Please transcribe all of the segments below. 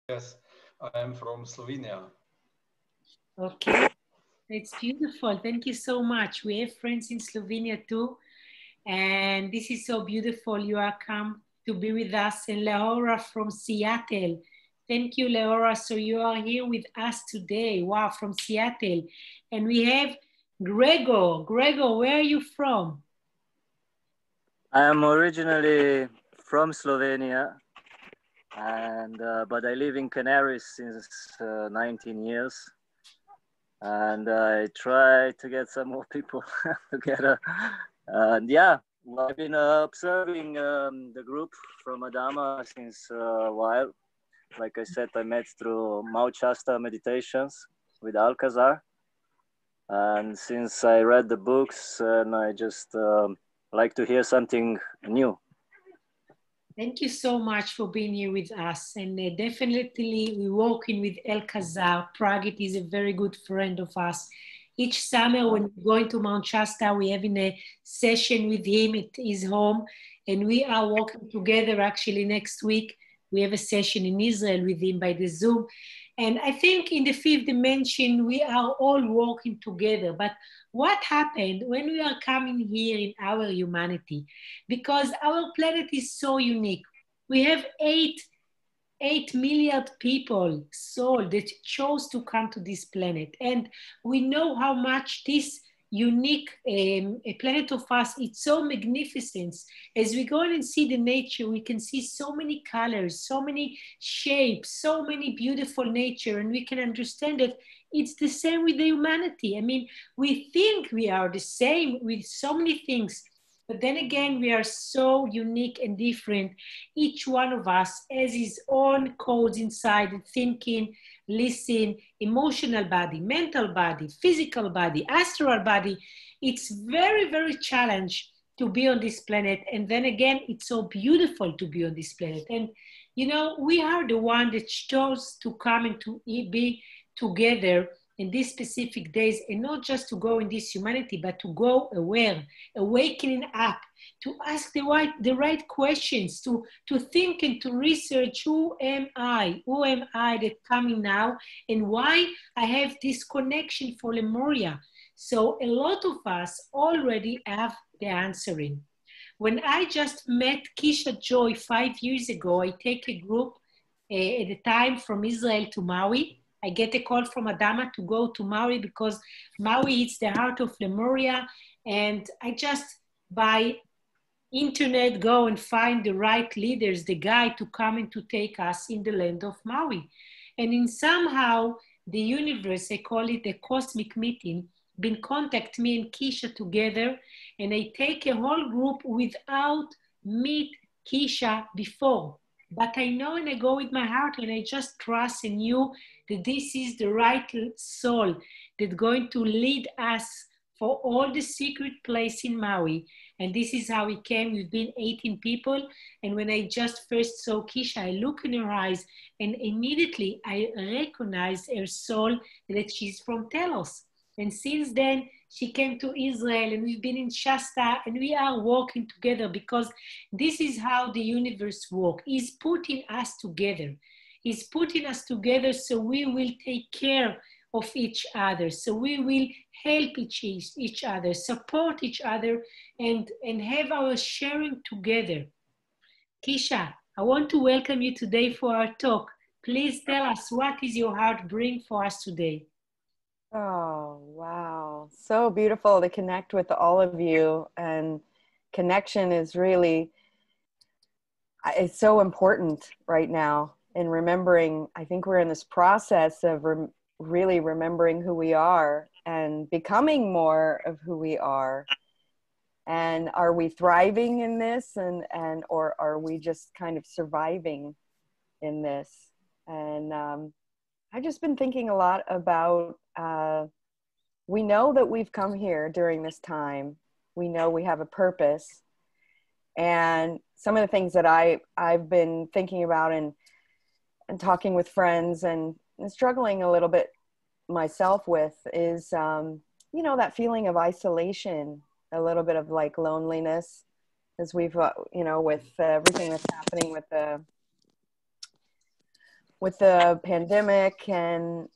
Yes, I am from Slovenia. Okay, it's beautiful. Thank you so much. We have friends in Slovenia too. And this is so beautiful. You are come to be with us. And Leora from Seattle. Thank you, Leora. So you are here with us today. Wow, from Seattle. And we have Gregor. Gregor, where are you from? I am originally from Slovenia, and but I live in Canaries since 19 years, and I try to get some more people together. And yeah, well, I've been observing the group from Adama since a while. Like I said, I met through Mauchasta meditations with Alcazar, and since I read the books, and I just like to hear something new. Thank you so much for being here with us. And definitely we working with Alcazar. Prague is a very good friend of us. Each summer when we go into Mount Shasta, we having a session with him at his home. And we are working together actually next week. We have a session in Israel with him by the Zoom. And I think in the fifth dimension, we are all working together. But what happened when we are coming here in our humanity? Because our planet is so unique. We have 8 million people, soul, that chose to come to this planet. And we know how much this unique a planet of us, it's so magnificent. As we go and see the nature, we can see so many colors, so many shapes, so many beautiful nature, and we can understand that it's the same with the humanity. I mean, we think we are the same with so many things, but then again, we are so unique and different. Each one of us has his own codes inside, thinking, listen, emotional body, mental body, physical body, astral body. It's very, very challenging to be on this planet. And then again, it's so beautiful to be on this planet. And, you know, we are the one that chose to come and to be together in these specific days, and not just to go in this humanity, but to go aware, awakening up, to ask the right questions, to think and to research who am I that coming now, and why I have this connection for Lemuria. So a lot of us already have the answering. When I just met Keisha Joy 5 years ago, I take a group at the time from Israel to Maui. I get a call from Adama to go to Maui because Maui is the heart of Lemuria. And I just, by internet, go and find the right leaders, the guide to come and to take us in the land of Maui. And in somehow, the universe, I call it a cosmic meeting, been contact me and Keisha together. And I take a whole group without meet Keisha before. But I know, and I go with my heart, and I just trust and knew that this is the right soul that's going to lead us for all the secret place in Maui. And this is how we came. We've been 18 people. And when I just first saw Keisha, I look in her eyes, and immediately I recognized her soul that she's from Telos. And since then, she came to Israel, and we've been in Shasta, and we are working together because this is how the universe works. He's putting us together. He's putting us together so we will take care of each other. So we will help each other, support each other, and have our sharing together. Keisha, I want to welcome you today for our talk. Please tell us, what is your heart bring for us today? Oh, wow. So beautiful to connect with all of you. And connection is really, it's so important right now in remembering. I think we're in this process of really remembering who we are and becoming more of who we are. And are we thriving in this or are we just kind of surviving in this? And I've just been thinking a lot about, we know that we've come here during this time. We know we have a purpose. And some of the things that I've been thinking about and talking with friends and struggling a little bit myself with is, you know, that feeling of isolation, a little bit of like loneliness, as we've, you know, with everything that's happening with with the pandemic and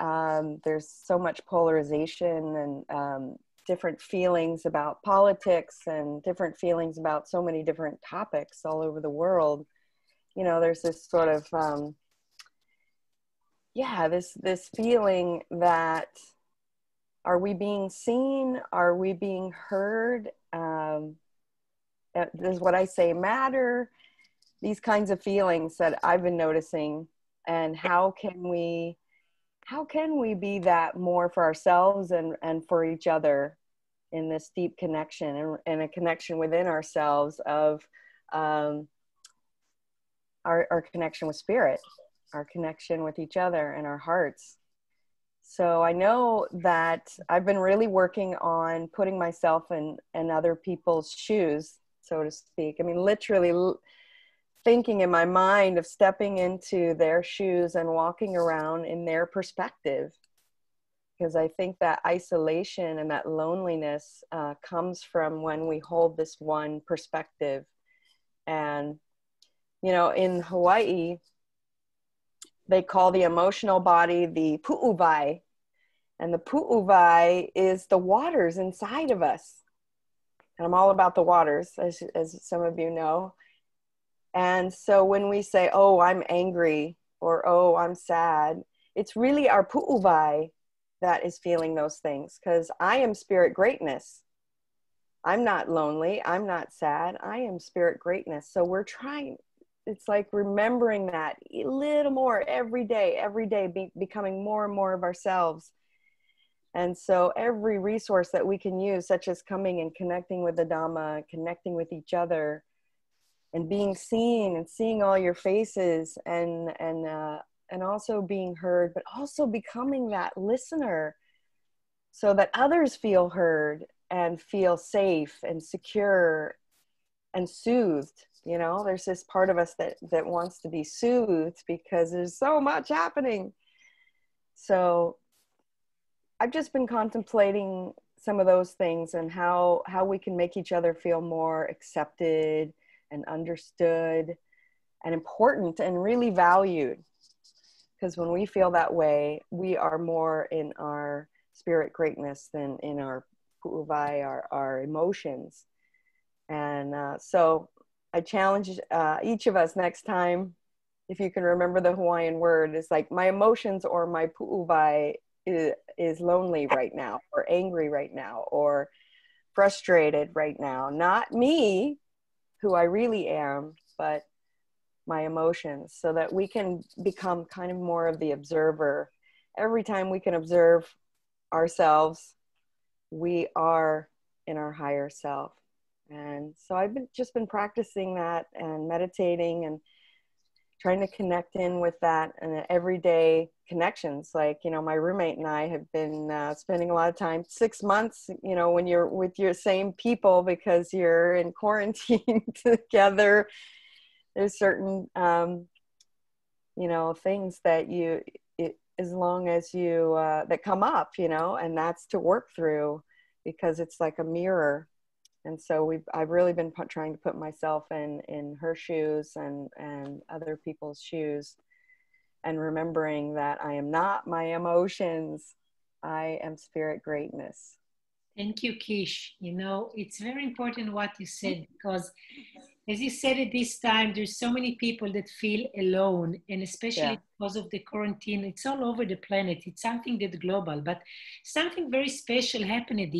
there's so much polarization and different feelings about politics and different feelings about so many different topics all over the world, you know, there's this sort of, this feeling that, are we being seen? Are we being heard? Does what I say matter? These kinds of feelings that I've been noticing, and how can we be that more for ourselves and for each other in this deep connection and a connection within ourselves of our connection with spirit, our connection with each other and our hearts. So I know that I've been really working on putting myself in other people's shoes, so to speak. I mean, literally thinking in my mind of stepping into their shoes and walking around in their perspective. Because I think that isolation and that loneliness comes from when we hold this one perspective. And, you know, in Hawaii, they call the emotional body the pu'uvai. And the pu'uvai is the waters inside of us. And I'm all about the waters, as some of you know. And so when we say, oh, I'm angry, or oh, I'm sad, it's really our pu'uvai that is feeling those things, because I am spirit greatness. I'm not lonely. I'm not sad. I am spirit greatness. So we're trying, it's like remembering that a little more every day, becoming more and more of ourselves. And so every resource that we can use, such as coming and connecting with Adama, connecting with each other, and being seen and seeing all your faces and also being heard, but also becoming that listener so that others feel heard and feel safe and secure and soothed. You know, there's this part of us that wants to be soothed because there's so much happening. So I've just been contemplating some of those things and how we can make each other feel more accepted and understood and important and really valued. Because when we feel that way, we are more in our spirit greatness than in our pu'uvai, our emotions. And so I challenge each of us next time, if you can remember the Hawaiian word, it's like my emotions or my pu'uvai is lonely right now, or angry right now, or frustrated right now. Not me, who I really am, but my emotions, so that we can become kind of more of the observer. Every time we can observe ourselves, we are in our higher self. And so I've just been practicing that and meditating and trying to connect in with that and everyday connections. Like, you know, my roommate and I have been spending a lot of time, 6 months, you know, when you're with your same people because you're in quarantine together. There's certain, you know, things that as long as you, that come up, you know, and that's to work through, because it's like a mirror. And so I've really been trying to put myself in her shoes and other people's shoes, and remembering that I am not my emotions. I am spirit greatness. Thank you, Kish. You know, it's very important what you said, because as you said at this time, there's so many people that feel alone, and especially because of the quarantine, it's all over the planet. It's something that's global, but something very special happened at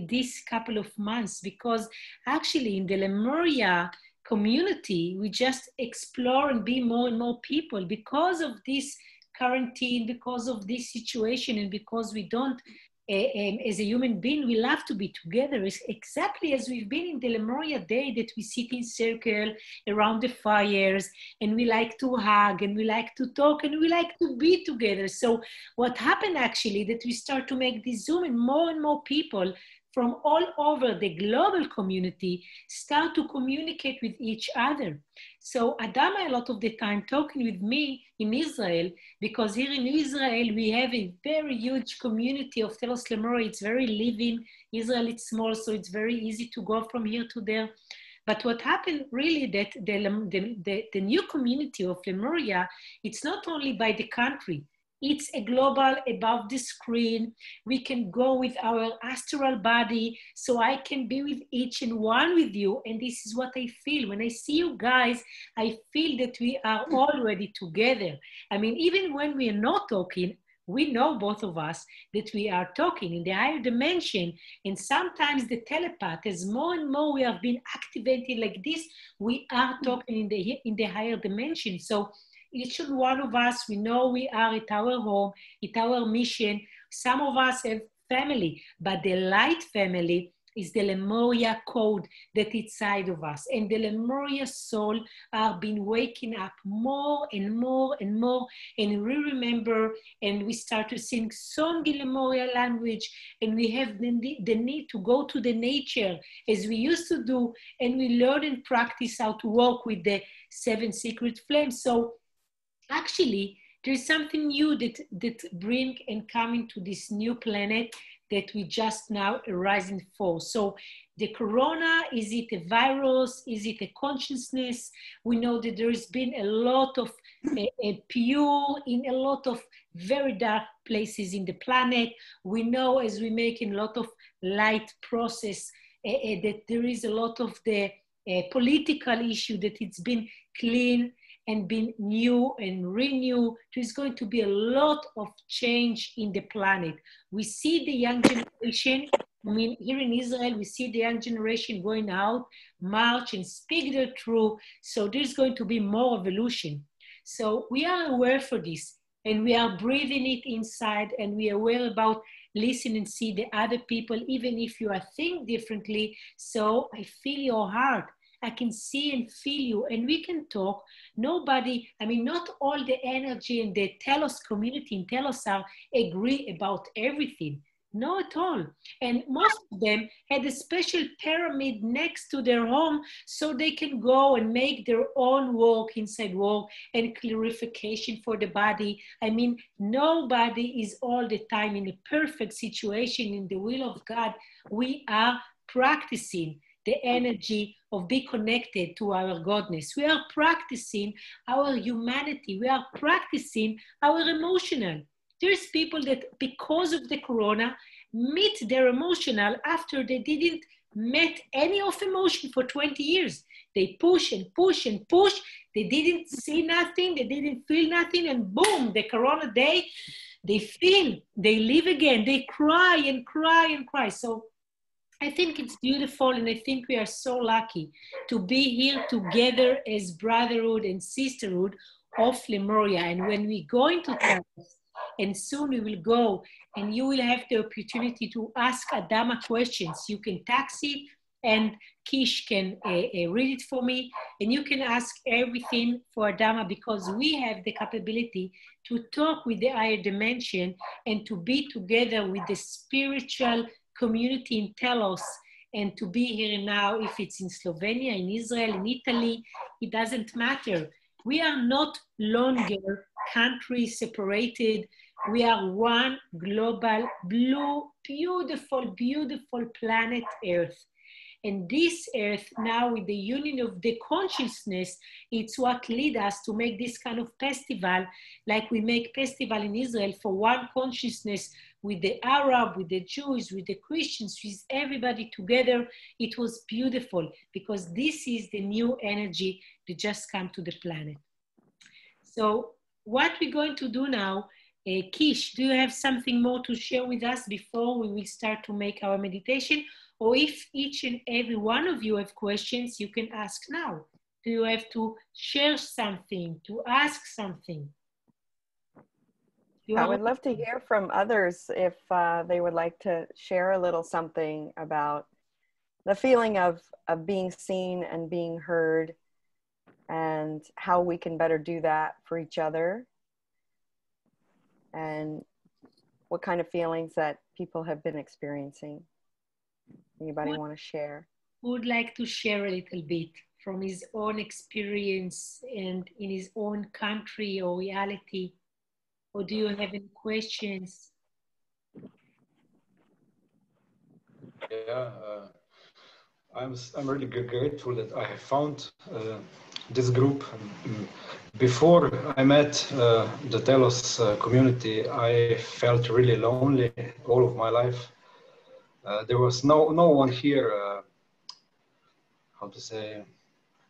this couple of months, because actually in the Lemuria community, we just explore and be more and more people because of this quarantine, because of this situation, and because we don't, as a human being, we love to be together. It's exactly as we've been in the Lemuria day, that we sit in circle around the fires, and we like to hug, and we like to talk, and we like to be together. So what happened actually, that we start to make this Zoom, and more people from all over the global community start to communicate with each other. So Adama, a lot of the time, talking with me in Israel, because here in Israel, we have a very huge community of Telos Lemuria. It's very living. Israel is small, so it's very easy to go from here to there. But what happened really that the new community of Lemuria, it's not only by the country, it's a global above the screen. We can go with our astral body, so I can be with each and one with you. And this is what I feel. When I see you guys, I feel that we are already together. I mean, even when we are not talking, we know both of us that we are talking in the higher dimension. And sometimes the telepath, as more and more we have been activated like this, we are talking in the higher dimension. So each and one of us, we know we are at our home, at our mission. Some of us have family, but the light family is the Lemuria code that is inside of us. And the Lemuria soul are been waking up more and more and more. And we remember, and we start to sing song in Lemuria language, and we have the need to go to the nature as we used to do, and we learn and practice how to walk with the 7 secret flames. So actually, there's something new that bring and come into this new planet that we just now arising for. So the corona, is it a virus? Is it a consciousness? We know that there has been a lot of pure in a lot of very dark places in the planet. We know as we make a lot of light process that there is a lot of the political issue that it's been clean and been new and renewed. There's going to be a lot of change in the planet. We see the young generation, I mean, here in Israel, we see the young generation going out, march and speak their truth. So there's going to be more evolution. So we are aware for this, and we are breathing it inside, and we are aware about listen and see the other people, even if you are think differently. So I feel your heart. I can see and feel you, and we can talk. Nobody, I mean, not all the energy in the Telos community in Telos are agree about everything. Not at all. And most of them had a special pyramid next to their home so they can go and make their own work, inside work, and clarification for the body. I mean, nobody is all the time in a perfect situation in the will of God. We are practicing the energy of be connected to our godness. We are practicing our humanity. We are practicing our emotional. There's people that because of the corona meet their emotional after they didn't met any of emotion for 20 years. They push and push and push. They didn't see nothing. They didn't feel nothing. And boom, the corona day, they feel, they live again. They cry and cry and cry. So I think it's beautiful, and I think we are so lucky to be here together as brotherhood and sisterhood of Lemuria. And when we go into Telos, and soon we will go, and you will have the opportunity to ask Adama questions. You can text it, and Kish can read it for me, and you can ask everything for Adama, because we have the capability to talk with the higher dimension and to be together with the spiritual community in Telos, and to be here now, if it's in Slovenia, in Israel, in Italy, it doesn't matter. We are not longer countries separated. We are one global, blue, beautiful, beautiful planet Earth. And this earth now, with the union of the consciousness, it's what lead us to make this kind of festival, like we make festival in Israel for one consciousness, with the Arab, with the Jews, with the Christians, with everybody together. It was beautiful, because this is the new energy that just come to the planet. So what we're going to do now, Kish, do you have something more to share with us before we will start to make our meditation? Or if each and every one of you have questions, you can ask now. Do you have to share something, to ask something? I would love to hear from others if they would like to share a little something about the feeling of being seen and being heard, and how we can better do that for each other, and what kind of feelings that people have been experiencing. Anybody want to share? Who would like to share a little bit from his own experience and in his own country or reality? Or do you have any questions? Yeah, I'm really grateful that I have found this group. Before I met the Telos community, I felt really lonely all of my life. There was no one here. How to say?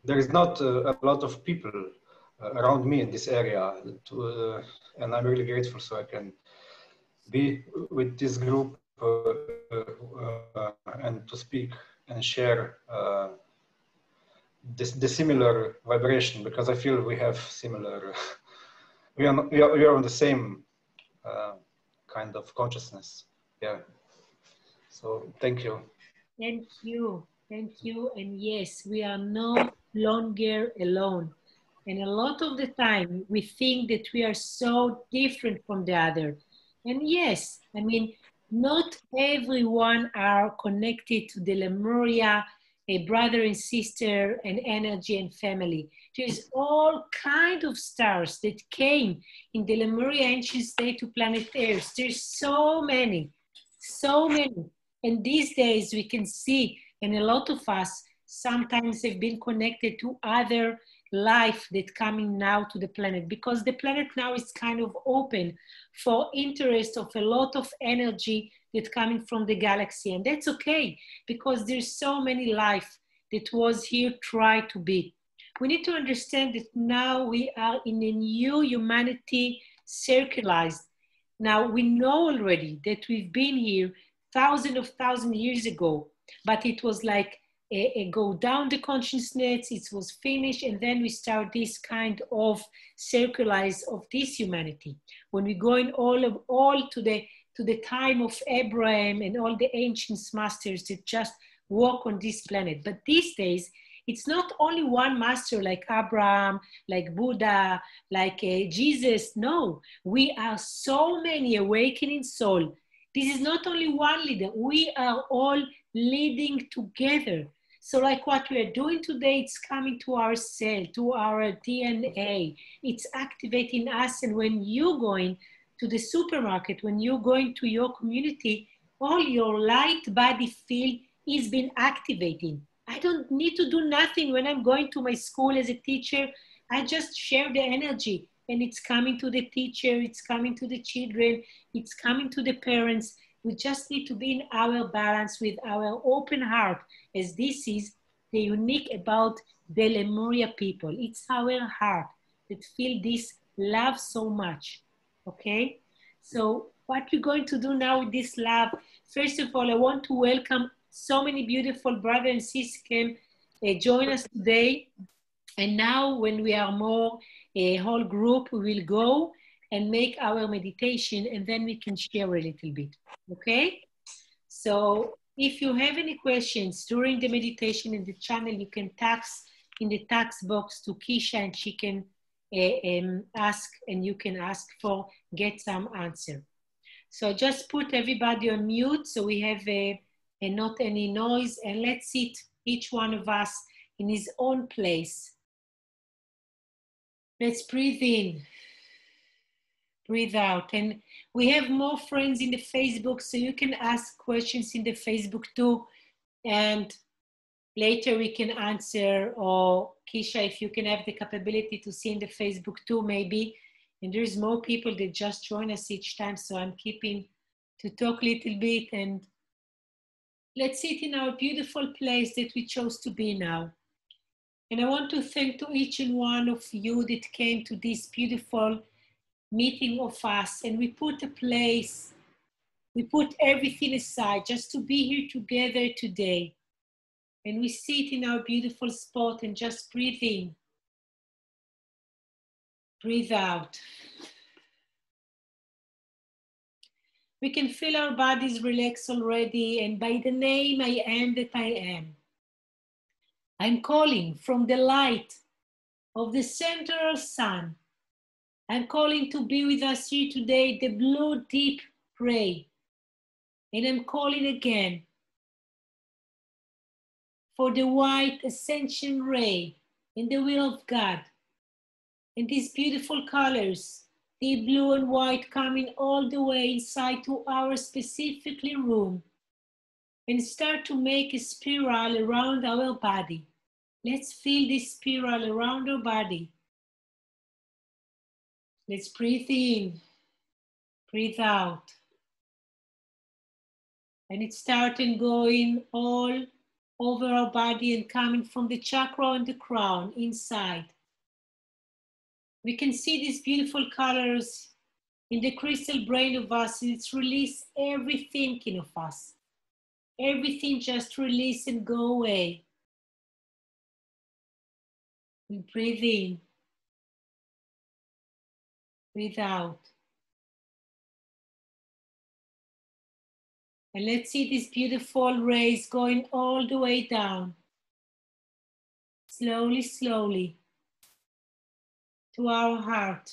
There is not a lot of people around me in this area, and I'm really grateful so I can be with this group and to speak and share the similar vibration, because I feel we have similar, we are on the same kind of consciousness. Yeah. So thank you. Thank you. Thank you. And yes, we are no longer alone. And a lot of the time we think that we are so different from the other. And yes, I mean, not everyone are connected to the Lemuria, a brother and sister and energy and family. There's all kind of stars that came in the Lemuria ancient state to planet Earth. There's so many. And these days we can see, and a lot of us sometimes have been connected to other life that coming now to the planet, because the planet now is kind of open for interest of a lot of energy that coming from the galaxy. And that's okay, because there's so many life that was here try to be. We need to understand that now we are in a new humanity circularized. Now we know already that we've been here thousands of years ago, but it was like a go down the consciousness, it was finished, and then we start this kind of circularize of this humanity. When we go in all to the time of Abraham and all the ancient masters that just walk on this planet. But these days, it's not only one master like Abraham, like Buddha, like Jesus. No, we are so many awakening soul. This is not only one leader, we are all leading together. So like what we are doing today, it's coming to our cell, to our DNA. It's activating us. And when you're going to the supermarket, when you're going to your community, all your light body field is being activating. I don't need to do nothing when I'm going to my school as a teacher. I just share the energy, and it's coming to the teacher, it's coming to the children, it's coming to the parents. We just need to be in our balance with our open heart, as this is the unique about the Lemuria people. It's our heart that feel this love so much, okay? So what we're going to do now with this love, first of all, I want to welcome so many beautiful brothers and sisters join us today. And now when we are more a whole group, we will go and make our meditation, and then we can share a little bit, okay? So if you have any questions during the meditation in the channel, you can text in the text box to Keisha, and she can ask, and you can ask for, get some answer. So just put everybody on mute so we have not any noise, and let's sit each one of us in his own place. Let's breathe in, breathe out. And we have more friends in the Facebook, so you can ask questions in the Facebook too. And later we can answer, or Keisha, if you can have the capability to see in the Facebook too, maybe. And there's more people that just join us each time, so I'm keeping to talk a little bit. And let's sit in our beautiful place that we chose to be now. And I want to thank to each and one of you that came to this beautiful meeting of us. And we put a place, we put everything aside just to be here together today. And we sit in our beautiful spot and just breathe in, breathe out. We can feel our bodies relax already. And by the name I am that I am, I'm calling from the light of the central sun. I'm calling to be with us here today, the blue deep ray. And I'm calling again for the white ascension ray in the will of God. And these beautiful colors, the blue and white, coming all the way inside to our specifically room. and start to make a spiral around our body. Let's feel this spiral around our body. Let's breathe in, breathe out. And it's starting going all over our body and coming from the chakra and the crown inside. We can see these beautiful colors in the crystal brain of us, and it's release every thinking of us. Everything just release and go away. We breathe in, breathe out. And let's see these beautiful rays going all the way down. Slowly, slowly to our heart.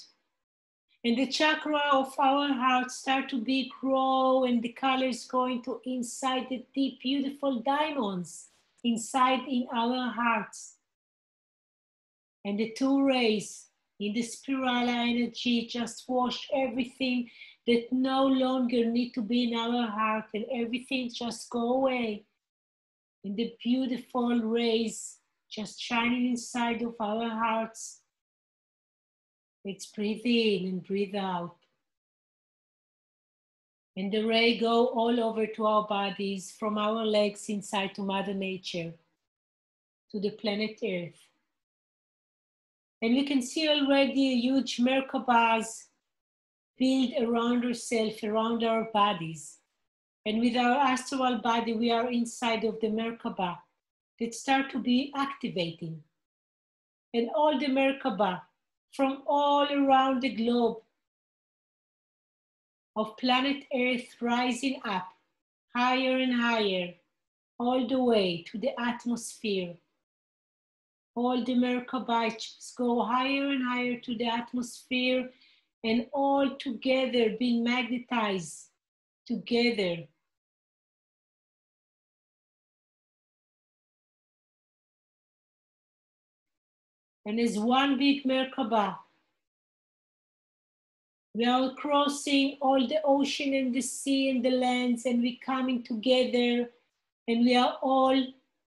And the chakra of our heart start to be grow, and the colors going to inside the deep, beautiful diamonds inside in our hearts. And the two rays in the spiral energy just wash everything that no longer need to be in our heart, and everything just go away. And the beautiful rays just shining inside of our hearts. Let's breathe in and breathe out. And the ray go all over to our bodies, from our legs inside to Mother Nature, to the planet Earth. And we can see already a huge Merkabahs build around ourselves, around our bodies. And with our astral body, we are inside of the Merkabah that start to be activating. And all the Merkabah from all around the globe of planet Earth rising up higher and higher, all the way to the atmosphere. All the Merkabahs go higher and higher to the atmosphere, and all together being magnetized together. And as one big Merkabah, we are crossing all the ocean and the sea and the lands, and we're coming together, and we are all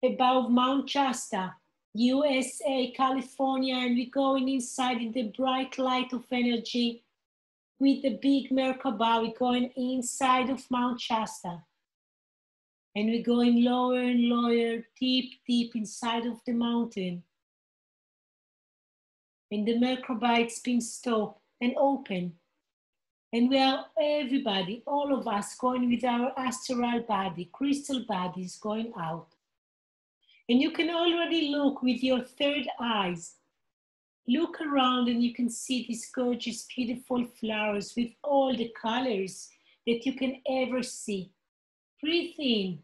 above Mount Shasta, USA, California, and we're going inside in the bright light of energy with the big Merkabah. We're going inside of Mount Shasta, and we're going lower and lower, deep, deep inside of the mountain. And the Merkabah, it's been stopped and open. And we are, everybody, all of us, going with our astral body, crystal bodies going out. And you can already look with your third eyes. Look around and you can see these gorgeous, beautiful flowers with all the colors that you can ever see. Breathe in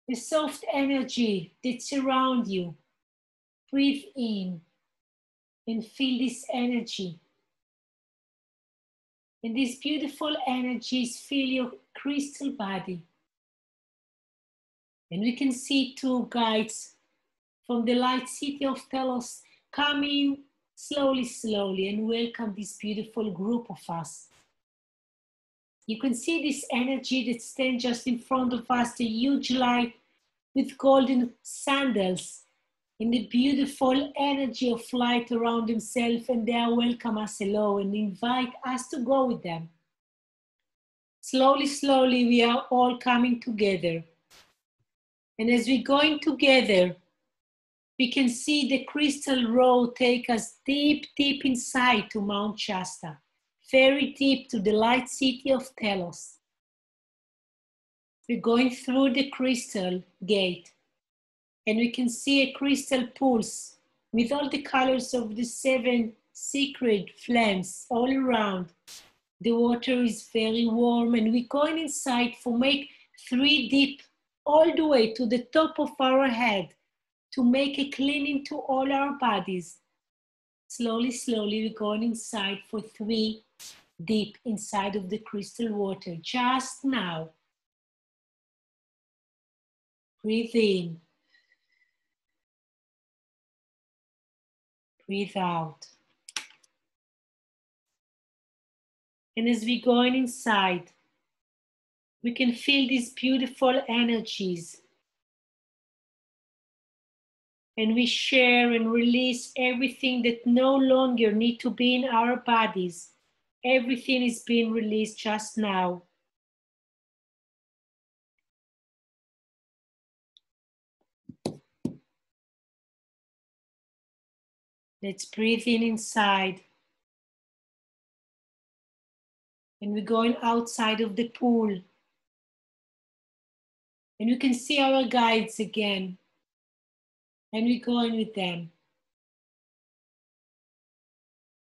the soft energy that's around you. Breathe in and feel this energy. And these beautiful energies fill your crystal body. And we can see two guides from the light city of Telos coming slowly, slowly, and welcome this beautiful group of us. You can see this energy that stands just in front of us, the huge light with golden sandals, and the beautiful energy of light around himself, and they are welcome us hello and invite us to go with them. Slowly, slowly, we are all coming together. And as we're going together, we can see the crystal road take us deep, deep inside to Mount Shasta, very deep to the light city of Telos. We're going through the crystal gate, and we can see a crystal pulse with all the colors of the 7 secret flames all around. The water is very warm, and we're going inside for make 3 deep all the way to the top of our head to make a cleaning to all our bodies. Slowly, slowly, we're going inside for 3 deep inside of the crystal water. Just now, breathe in, breathe out. And as we're going inside, We can feel these beautiful energies. And we share and release everything that no longer need to be in our bodies. Everything is being released just now. Let's breathe in inside. And we're going outside of the pool. And we can see our guides again. And we're going with them.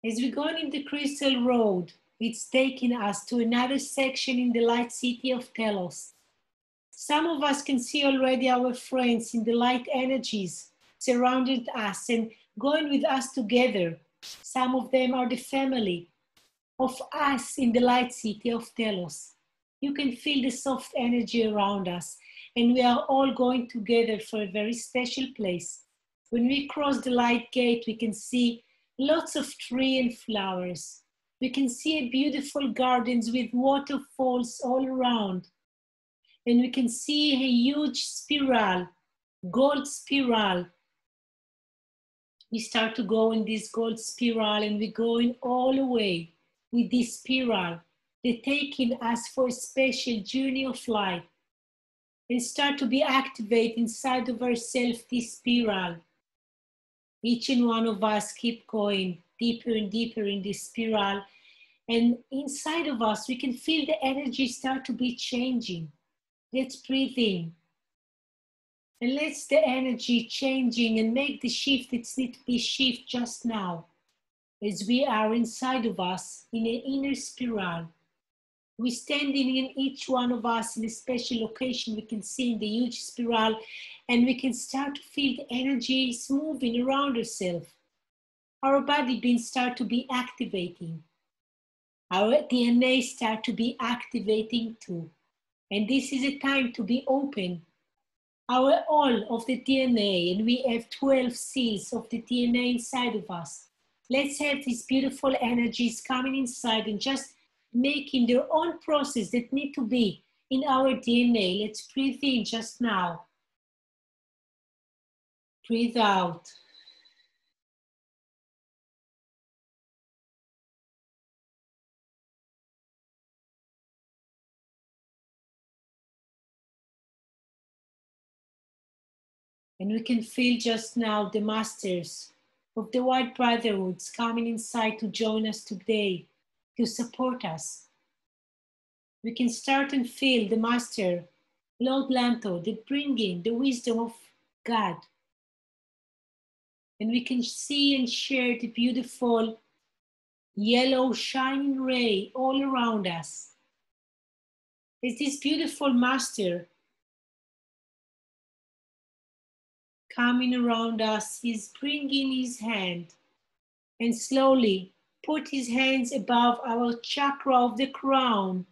As we're going in the crystal road, it's taking us to another section in the light city of Telos. Some of us can see already our friends in the light energies surrounding us and going with us together. Some of them are the family of us in the light city of Telos. You can feel the soft energy around us, and we are all going together for a very special place. When we cross the light gate, we can see lots of trees and flowers. We can see beautiful gardens with waterfalls all around. And we can see a huge spiral, gold spiral. We start to go in this gold spiral, and we're going all the way with this spiral. They're taking us for a special journey of life and start to be activated inside of ourselves, this spiral. Each and one of us keep going deeper and deeper in this spiral. And inside of us, we can feel the energy start to be changing. Let's breathe in. And let's the energy changing and make the shift. It's need to be shift just now. As we are inside of us in an inner spiral. We're standing in each one of us in a special location. We can see in the huge spiral, and we can start to feel the energy moving around ourselves. Our body being start to be activating. Our DNA start to be activating too. And this is a time to be open. Our all of the DNA, and we have 12 cells of the DNA inside of us. Let's have these beautiful energies coming inside and just making their own process that need to be in our DNA. Let's breathe in just now. Breathe out. And we can feel just now the masters of the White Brotherhoods coming inside to join us today, to support us. We can start and feel the master, Lord Lanto, the bringing the wisdom of God. And we can see and share the beautiful yellow shining ray all around us. It's this beautiful master coming around us. He's bringing his hand and slowly put his hands above our chakra of the crown.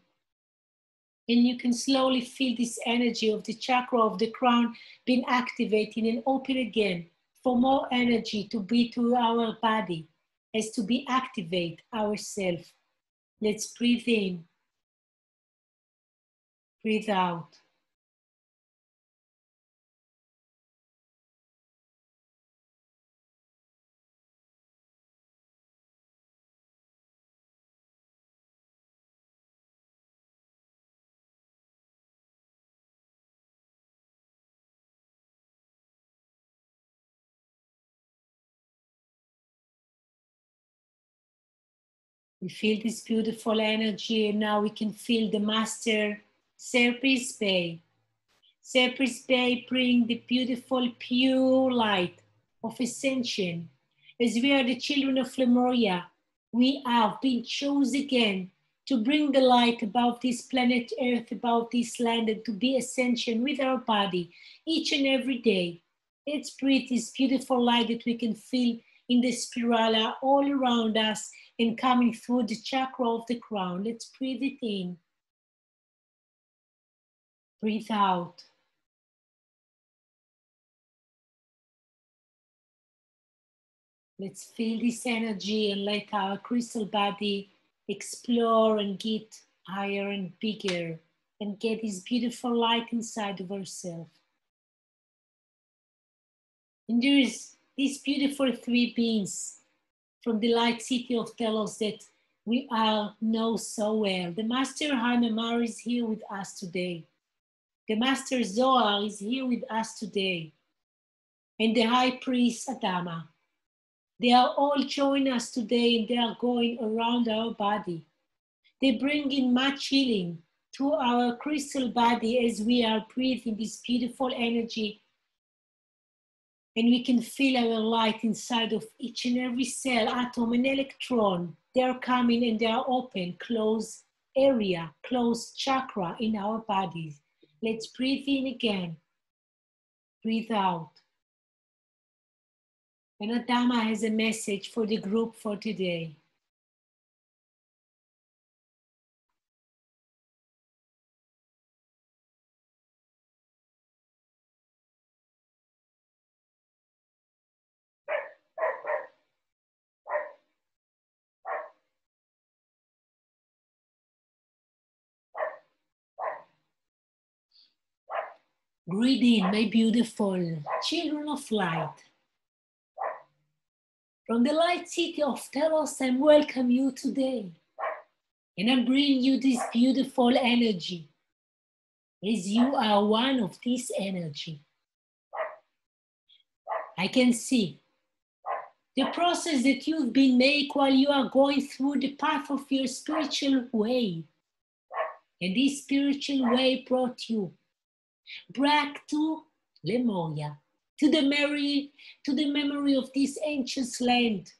And you can slowly feel this energy of the chakra of the crown being activated and open again for more energy to be to our body as to be activate ourselves. Let's breathe in, breathe out. We feel this beautiful energy, and now we can feel the master, Serpis Bay. Serpis Bay bring the beautiful pure light of ascension. As we are the children of Lemuria, we have been chosen again to bring the light above this planet Earth, above this land, and to be ascension with our body each and every day. Let's breathe this beautiful light that we can feel in the spirala all around us and coming through the chakra of the crown. Let's breathe it in. Breathe out. Let's feel this energy and let our crystal body explore and get higher and bigger and get this beautiful light inside of ourselves. And there is these beautiful three beings from the light city of Telos that we all know so well. The Master Hanamar is here with us today. The Master Zohar is here with us today. And the High Priest Adama. They are all joining us today, and they are going around our body. They bring in much healing to our crystal body as we are breathing this beautiful energy. And we can feel our light inside of each and every cell, atom, and electron. They are coming and they are open, closed area, closed chakra in our bodies. Let's breathe in again. Breathe out. And Adama has a message for the group for today. Greeting, my beautiful children of light. From the light city of Telos, I welcome you today. And I bring you this beautiful energy, as you are one of this energy. I can see the process that you've been made while you are going through the path of your spiritual way. And this spiritual way brought you back to Lemuria, to the memory of this ancient land.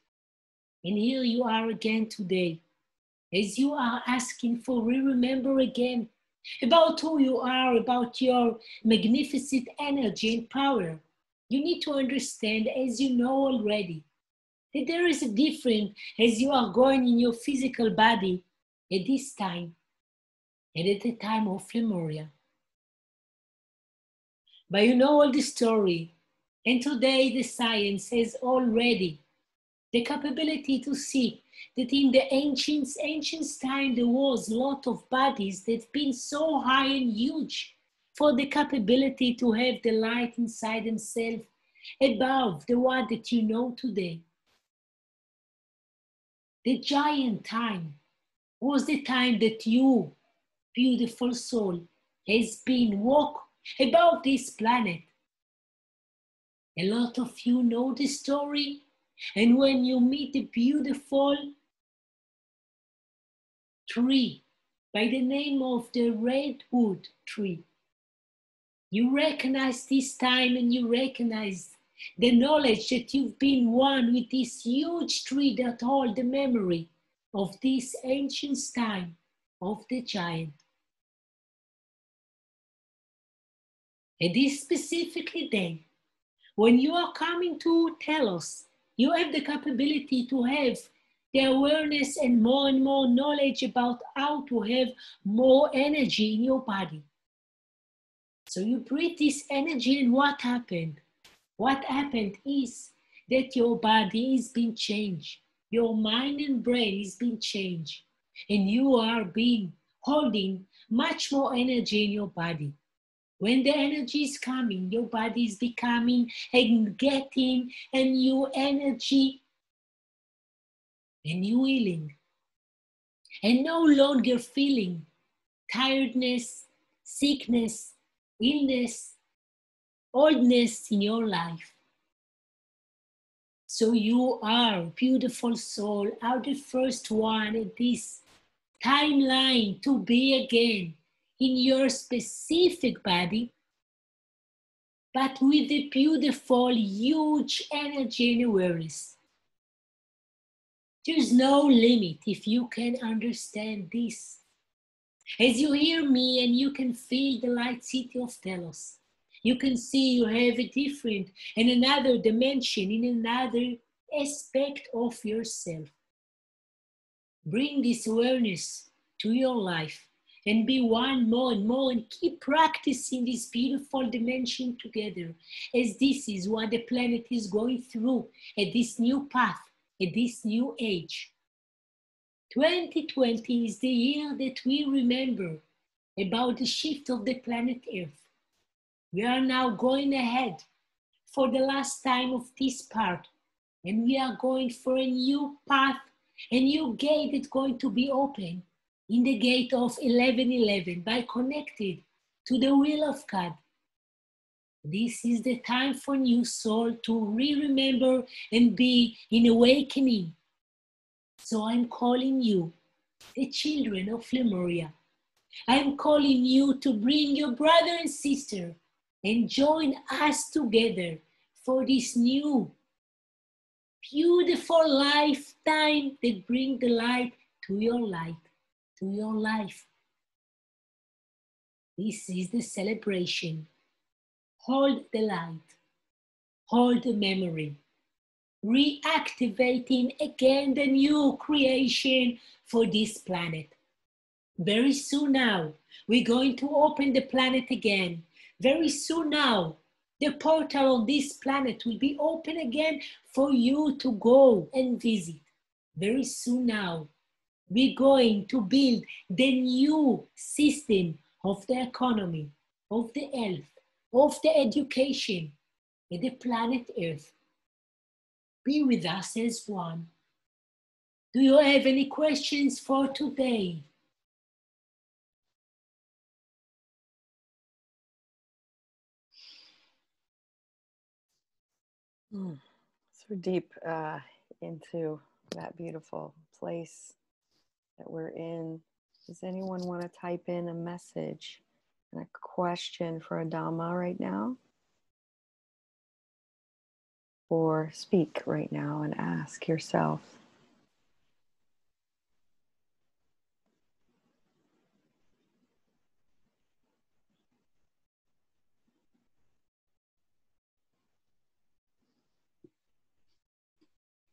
And here you are again today, as you are asking for remember again about who you are, about your magnificent energy and power. You need to understand, as you know already, that there is a difference as you are going in your physical body at this time and at the time of Lemuria. But you know all the story, and today the science has already the capability to see that in the ancient time there was a lot of bodies that been so high and huge for the capability to have the light inside themselves above the one that you know today. The giant time was the time that you, beautiful soul, has been walk about this planet. A lot of you know the story, and when you meet the beautiful tree by the name of the redwood tree, you recognize this time and you recognize the knowledge that you've been one with this huge tree that holds the memory of this ancient time of the giant. And this specifically then, when you are coming to Telos, you have the capability to have the awareness and more knowledge about how to have more energy in your body. So you breathe this energy, and what happened? What happened is that your body is being changed. Your mind and brain is being changed. And you are holding much more energy in your body. When the energy is coming, your body is becoming and getting a new energy, a new healing. And no longer feeling tiredness, sickness, illness, oldness in your life. So you are, beautiful soul, are the first one at this timeline to be again in your specific body, but with the beautiful, huge energy and awareness. There's no limit if you can understand this. As you hear me and you can feel the light city of Telos, you can see you have a different and another dimension in another aspect of yourself. Bring this awareness to your life and be one more and more, and keep practicing this beautiful dimension together, as this is what the planet is going through at this new path, at this new age. 2020 is the year that we remember about the shift of the planet Earth. We are now going ahead for the last time of this part, and we are going for a new path, a new gate that's going to be open in the gate of 1111 by connected to the will of God. This is the time for new soul to remember and be in awakening. So I'm calling you, the children of Lemuria. I'm calling you to bring your brother and sister and join us together for this new, beautiful lifetime that brings the light to your light, to your life. This is the celebration. Hold the light, hold the memory, reactivating again the new creation for this planet. Very soon now, we're going to open the planet again. Very soon now, the portal on this planet will be open again for you to go and visit. Very soon now, we're going to build the new system of the economy, of the health, of the education, and the planet Earth. Be with us as one. Do you have any questions for today? So deep into that beautiful place that we're in. Does anyone want to type in a message and a question for Adama right now? Or speak right now and ask yourself.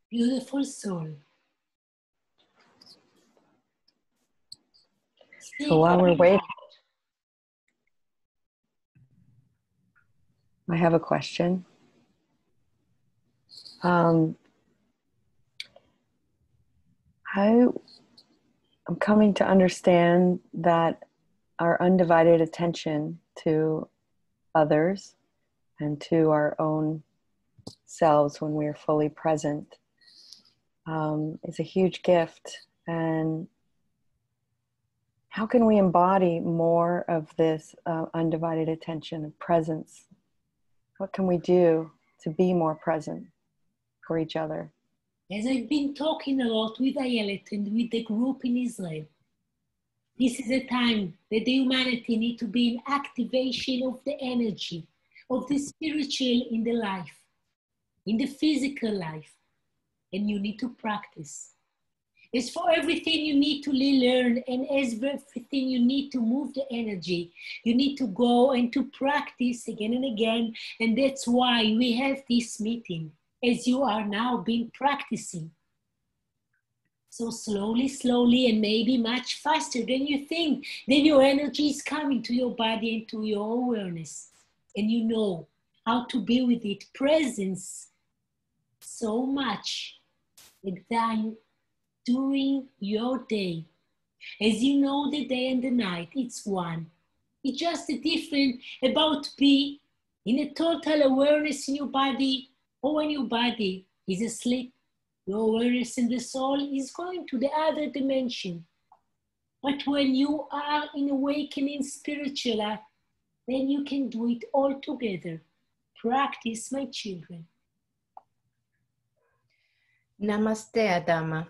Beautiful soul. So while we're waiting, I have a question. I'm coming to understand that our undivided attention to others and to our own selves when we are fully present is a huge gift. And how can we embody more of this undivided attention and presence? What can we do to be more present for each other? As I've been talking a lot with Ayelet and with the group in Israel, this is a time that the humanity need to be in activation of the energy, of the spiritual in the life, in the physical life, and you need to practice. As for everything you need to learn, and as for everything you need to move the energy, you need to go and to practice again and again, and that's why we have this meeting, as you are now been practicing. So slowly, slowly, and maybe much faster than you think, then your energy is coming to your body and to your awareness. And you know how to be with it. Presence so much time during your day. As you know, the day and the night, it's one. It's just a different about be in a total awareness in your body, or when your body is asleep. Your awareness in the soul is going to the other dimension. But when you are in awakening spiritual, then you can do it all together. Practice, my children. Namaste, Adama.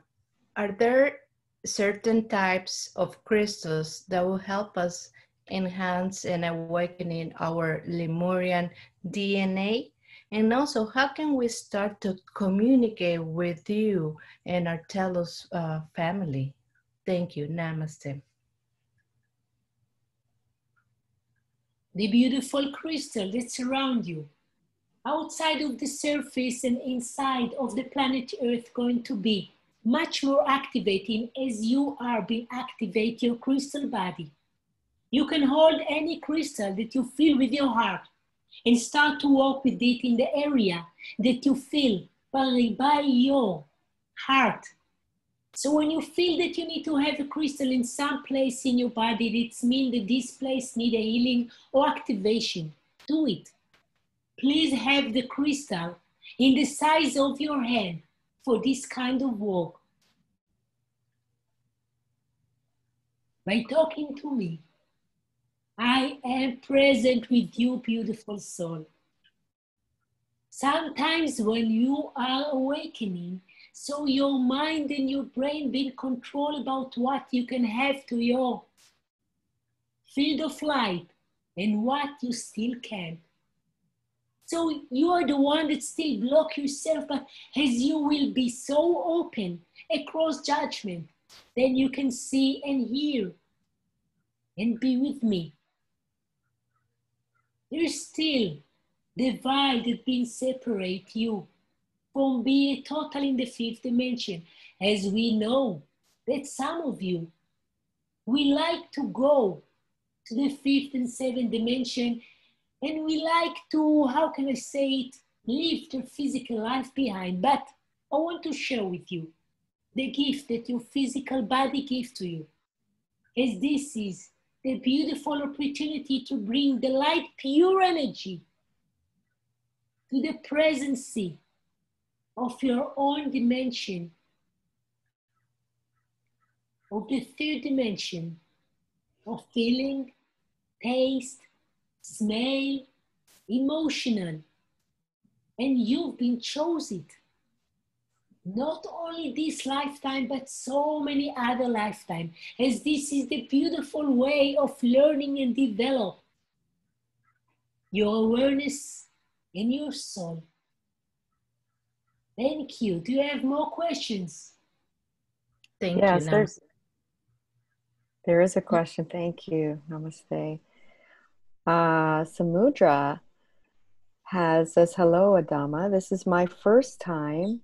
Are there certain types of crystals that will help us enhance and awakening our Lemurian DNA? And also, how can we start to communicate with you and our Telos family? Thank you. Namaste. The beautiful crystal that surrounds you, outside of the surface and inside of the planet Earth, going to be much more activating as you are being activate your crystal body. You can hold any crystal that you feel with your heart and start to walk with it in the area that you feel by your heart. So when you feel that you need to have a crystal in some place in your body, it means that this place needs a healing or activation. Do it. Please have the crystal in the size of your hand for this kind of work. By talking to me, I am present with you, beautiful soul. Sometimes when you are awakening, so your mind and your brain being control about what you can have to your field of light and what you still can't. So you are the one that still block yourself, but as you will be so open across judgment, then you can see and hear and be with me. There's still divide that being separate you from being total in the fifth dimension. As we know that some of you, we like to go to the fifth and seventh dimension, and we like to, how can I say it, leave their physical life behind. But I want to share with you the gift that your physical body gives to you, as this is the beautiful opportunity to bring the light, pure energy to the presence of your own dimension, of the third dimension of feeling, taste, smell, emotional. And you've been chosen. Not only this lifetime, but so many other lifetimes, as this is the beautiful way of learning and develop your awareness and your soul. Thank you. Do you have more questions? Thank Yes, you. there is a question. Thank you. Namaste. Samudra says, hello, Adama. This is my first time.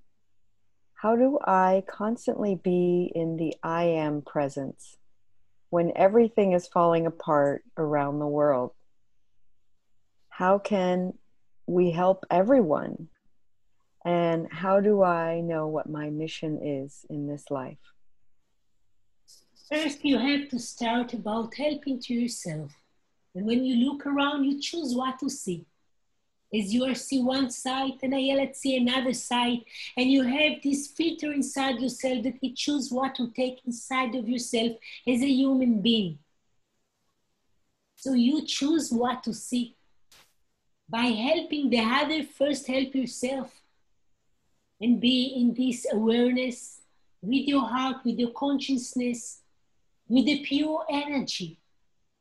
How do I constantly be in the I am presence when everything is falling apart around the world? How can we help everyone? And how do I know what my mission is in this life? First, you have to start about helping to yourself. And when you look around, you choose what to see. As you see one side, and I see another side, and you have this filter inside yourself that you choose what to take inside of yourself as a human being. So you choose what to see. By helping the other, first help yourself. And be in this awareness with your heart, with your consciousness, with the pure energy.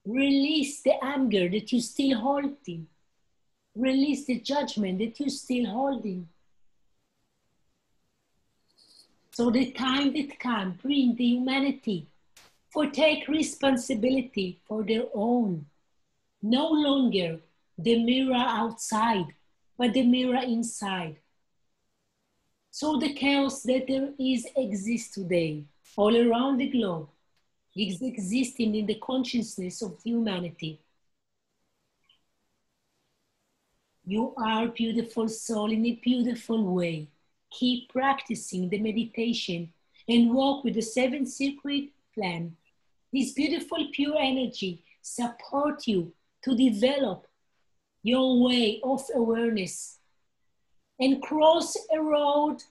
Release the anger that you're still holding. Release the judgment that you're still holding. So the time that comes, bring the humanity for take responsibility for their own. No longer the mirror outside, but the mirror inside. So the chaos that there exists today, all around the globe, is existing in the consciousness of humanity. You are a beautiful soul in a beautiful way. Keep practicing the meditation and walk with the 7 secret plan. This beautiful pure energy support you to develop your way of awareness and cross a road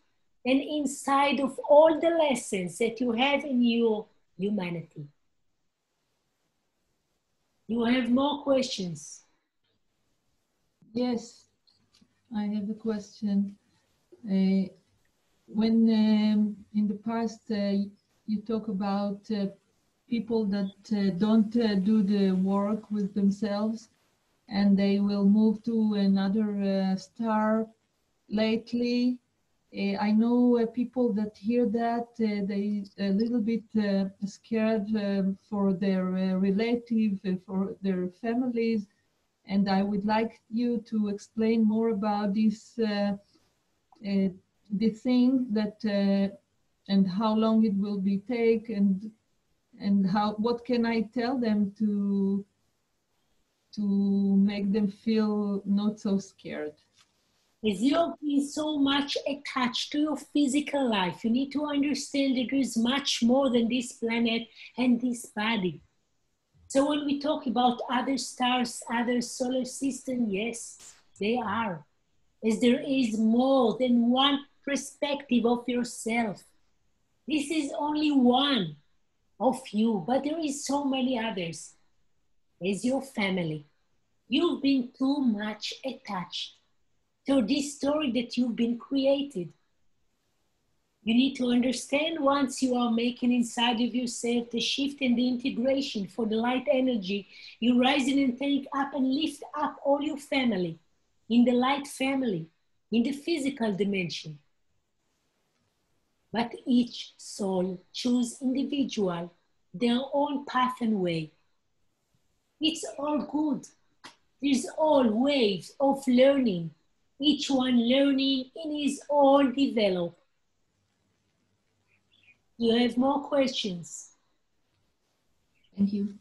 and inside of all the lessons that you have in your humanity. You have more questions? Yes, I have a question. When in the past you talk about people that don't do the work with themselves and they will move to another star lately, I know people that hear that they a little bit scared for their relative, for their families, and I would like you to explain more about this, the thing that and how long it will be take, and how, what can I tell them to make them feel not so scared. As you've been so much attached to your physical life, you need to understand that there is much more than this planet and this body. So when we talk about other stars, other solar system, yes, they are. As there is more than one perspective of yourself. This is only one of you, but there is so many others. As your family, you've been too much attached to this story that you've been created. You need to understand once you are making inside of yourself the shift and the integration for the light energy, you rise in and take up and lift up all your family in the light family, in the physical dimension. But each soul choose individual, their own path and way. It's all good. There's all ways of learning, each one learning in his own develop. You have more questions? Thank you.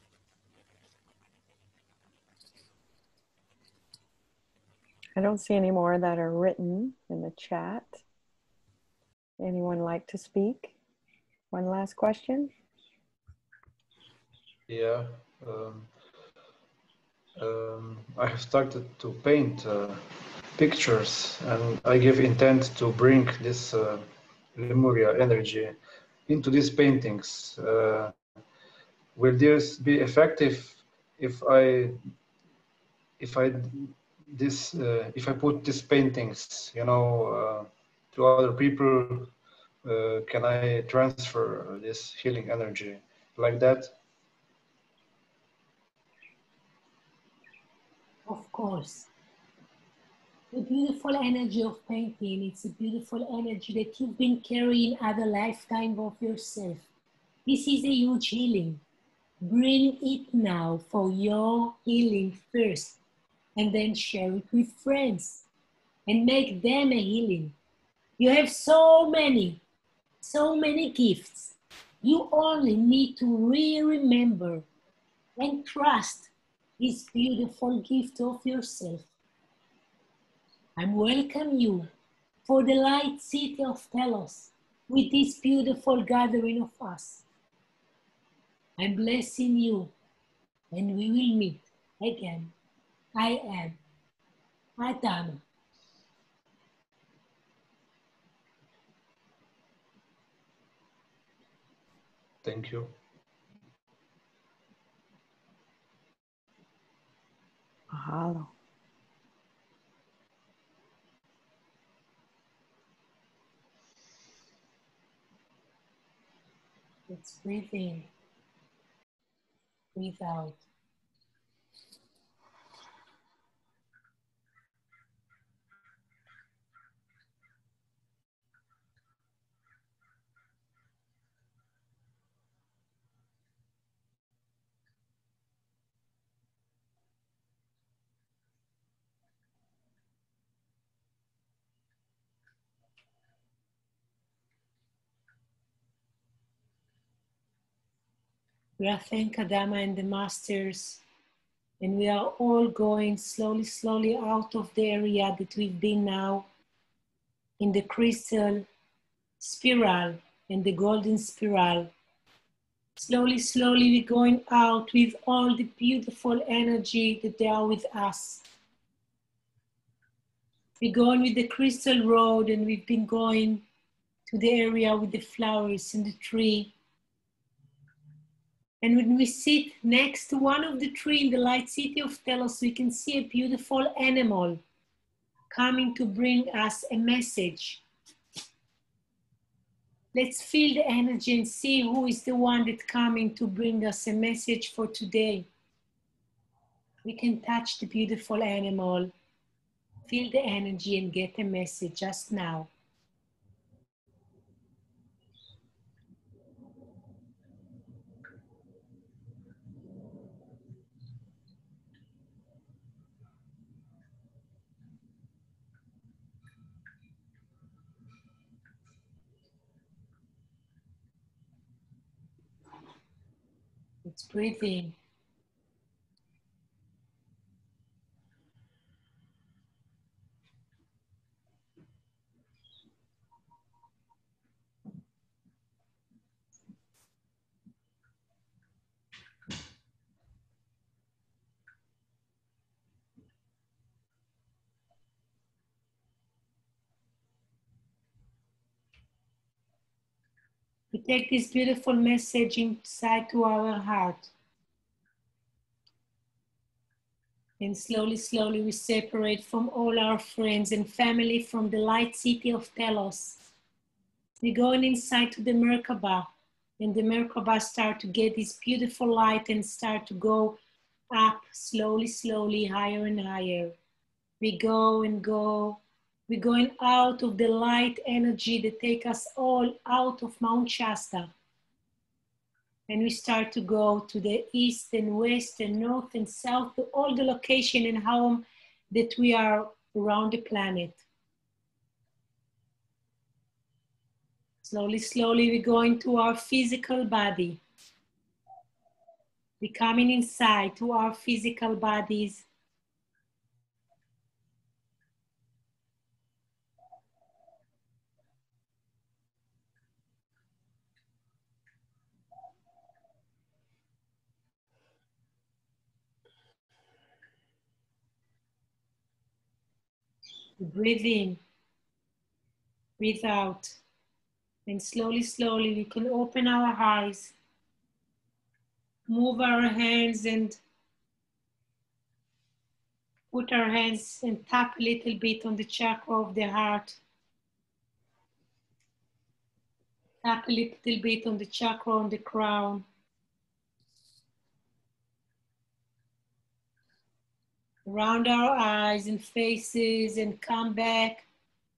I don't see any more that are written in the chat. Anyone like to speak? One last question? Yeah. I have started to paint pictures, and I give intent to bring this Lemuria energy into these paintings. Will this be effective if I put these paintings, you know, to other people? Can I transfer this healing energy like that? Of course. The beautiful energy of painting, it's a beautiful energy that you've been carrying other lifetime of yourself. This is a huge healing. Bring it now for your healing first, and then share it with friends and make them a healing. You have so many gifts. You only need to remember and trust this beautiful gift of yourself. I welcome you for the light city of Telos with this beautiful gathering of us. I'm blessing you, and we will meet again. I am Adama. Thank you. Mahalo. Let's breathe in, breathe out. We are thanking Adama and the masters, and we are all going slowly out of the area that we've been now in the crystal spiral and the golden spiral. Slowly we're going out with all the beautiful energy that they are with us. We're going with the crystal road, and we've been going to the area with the flowers and the tree. And when we sit next to one of the trees in the light city of Telos, we can see a beautiful animal coming to bring us a message. Let's feel the energy and see who is the one that's coming to bring us a message for today. We can touch the beautiful animal, feel the energy, and get a message just now. Let's breathe in. We take this beautiful message inside to our heart. And slowly, slowly we separate from all our friends and family from the light city of Telos. We're going inside to the Merkaba, and the Merkaba start to get this beautiful light and start to go up slowly, slowly, higher and higher. We go and go. We're going out of the light energy that take us all out of Mount Shasta. And we start to go to the east and west and north and south, to all the location and home that we are around the planet. Slowly, slowly, we go into our physical body. We're coming inside to our physical bodies. Breathe in, breathe out. And slowly, slowly, we can open our eyes, move our hands and put our hands and tap a little bit on the chakra of the heart. Tap a little bit on the chakra on the crown. Round our eyes and faces and come back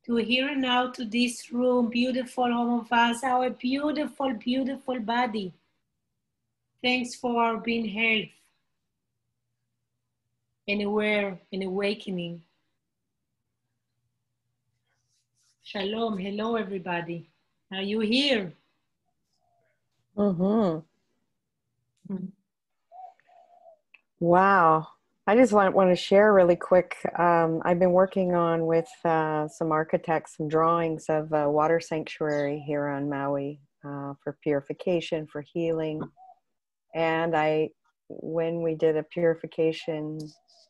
to here and now, to this room, beautiful home of us, our beautiful, beautiful body. Thanks for our being health and aware and awakening. Shalom, hello everybody. Are you here? Mm-hmm. Wow. I just want to share really quick. I've been working on with some architects some drawings of a water sanctuary here on Maui for purification, for healing. And when we did a purification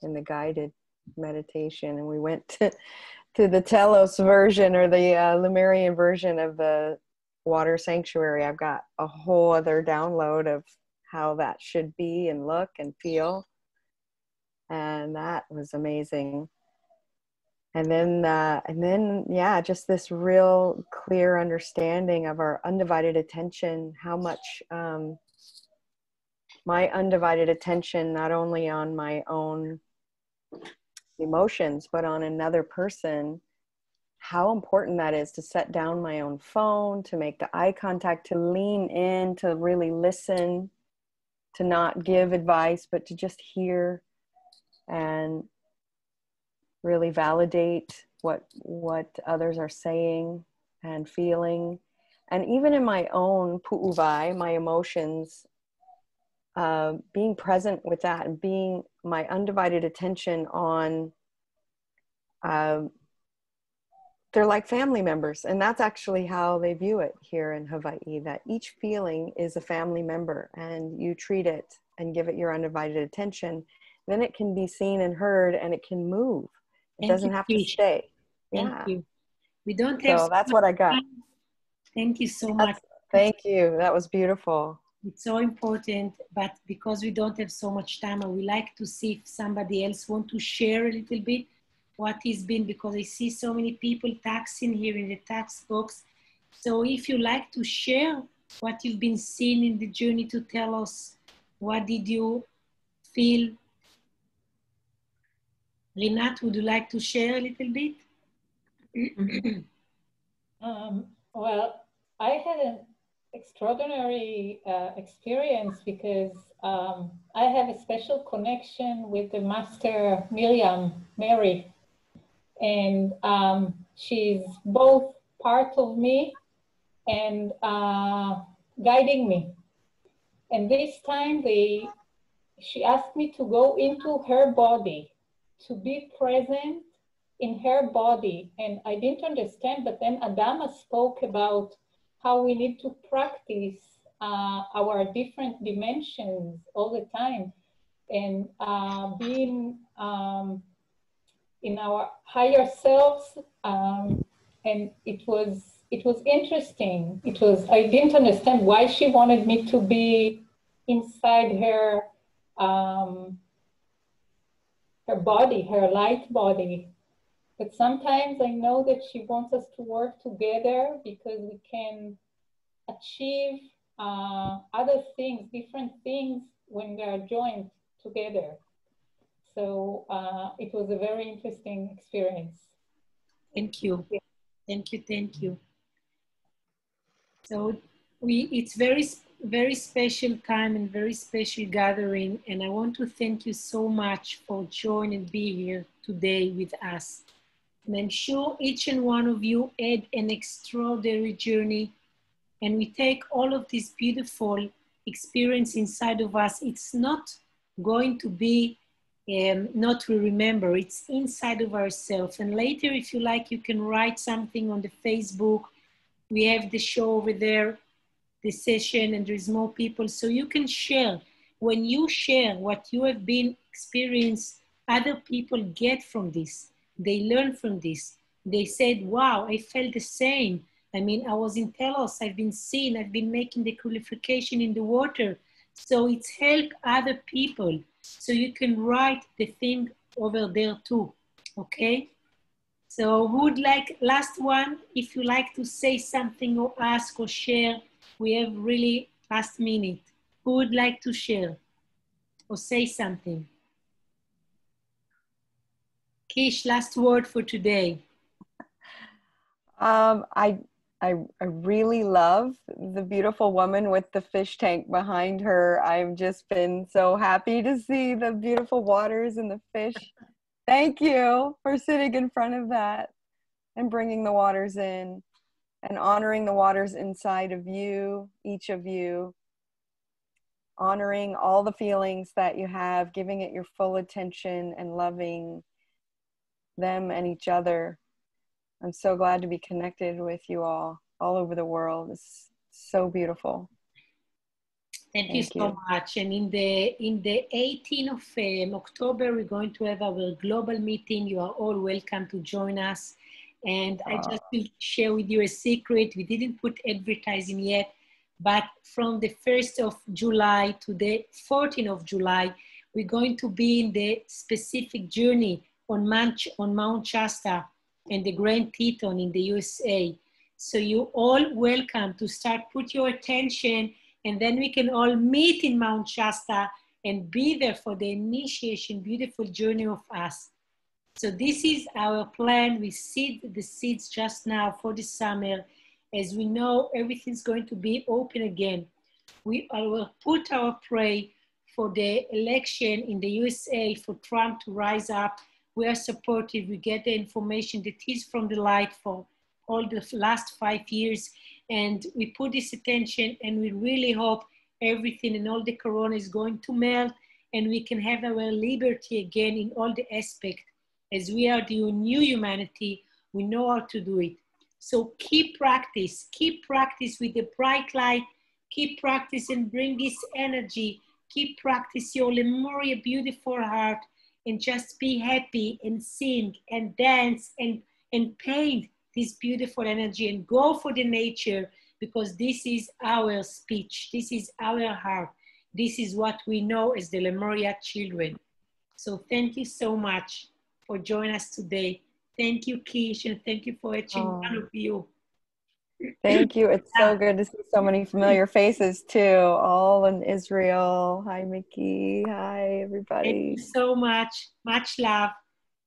in the guided meditation, and we went to the Telos version or the Lemurian version of the water sanctuary, I've got a whole other download of how that should be and look and feel. And that was amazing. And then, yeah, just this real clear understanding of our undivided attention, how much my undivided attention, not only on my own emotions, but on another person, how important that is to set down my own phone, to make the eye contact, to lean in, to really listen, to not give advice, but to just hear and really validate what others are saying and feeling. And even in my own pu'uvai, my emotions, being present with that and being my undivided attention on, they're like family members. And that's actually how they view it here in Hawaii, that each feeling is a family member and you treat it and give it your undivided attention. Then it can be seen and heard and it can move. It doesn't have to stay. Thank you. We don't have so that's what I got. Time. Thank you so much. Thank you. That was beautiful. It's so important, but because we don't have so much time, I would like to see if somebody else want to share a little bit what has been, because I see so many people taxing here in the tax box. So if you like to share what you've been seeing in the journey, to tell us what did you feel. Rinat, would you like to share a little bit? Well, I had an extraordinary experience because I have a special connection with the Master Mary, and she's both part of me and guiding me. And this time she asked me to go into her body, to be present in her body. And I didn't understand, but then Adama spoke about how we need to practice our different dimensions all the time, and being in our higher selves. And it was it was interesting. I didn't understand why she wanted me to be inside her body, her light body. But sometimes I know that she wants us to work together because we can achieve other things, different things when we are joined together. So it was a very interesting experience. Thank you. Thank you. Thank you. So it's very special time and very special gathering. And I want to thank you so much for joining and being here today with us. And I'm sure each and one of you had an extraordinary journey, and we take all of this beautiful experience inside of us. It's not going to be not to remember, it's inside of ourselves. And later, if you like, you can write something on the Facebook. We have the show over there, the session, and there's more people. So you can share. When you share what you have been experienced, other people get from this. They learn from this. They said, wow, I felt the same. I mean, I was in Telos, I've been seen, I've been making the purification in the water. So it's helped other people. So you can write the thing over there too, okay? So who would like, last one, if you like to say something or ask or share, we have really last minute. Who would like to share or say something? Kish, last word for today. I really love the beautiful woman with the fish tank behind her. I've just been so happy to see the beautiful waters and the fish. Thank you for sitting in front of that and bringing the waters in and honoring the waters inside of you, each of you, honoring all the feelings that you have, giving it your full attention and loving them and each other. I'm so glad to be connected with you all over the world. It's so beautiful. Thank you so much. And in the 18th of October, we're going to have our global meeting. You are all welcome to join us. And I just will share with you a secret. We didn't put advertising yet, but from the 1st of July to the 14th of July, we're going to be in the specific journey on Mount Shasta and the Grand Teton in the USA. So you all welcome to start, put your attention, and then we can all meet in Mount Shasta and be there for the initiation, beautiful journey of us. So this is our plan. We seed the seeds just now for the summer. As we know, everything's going to be open again. We will put our prayer for the election in the USA for Trump to rise up. We are supportive. We get the information that is from the light for all the last 5 years. And we put this attention, and we really hope everything and all the corona is going to melt, and we can have our liberty again in all the aspects. As we are the new humanity, we know how to do it. So keep practice with the bright light, keep practice and bring this energy, keep practice your Lemuria beautiful heart, and just be happy and sing and dance and paint this beautiful energy and go for the nature, because this is our speech, this is our heart, this is what we know as the Lemuria children. So thank you so much for joining us today. Thank you, Kish, and thank you for each one of you. Thank you. It's so good to see so many familiar faces too, all in Israel. Hi, Mickey. Hi, everybody. Thank you so much. Much love.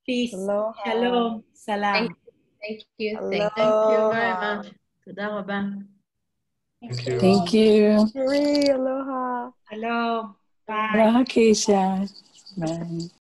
Peace. Aloha. Shalom. Salam. Thank you. Aloha. Thank you very much. Toda rabah. Thank you. Marie, aloha. Hello. Bye. Aloha, Keisha. Bye.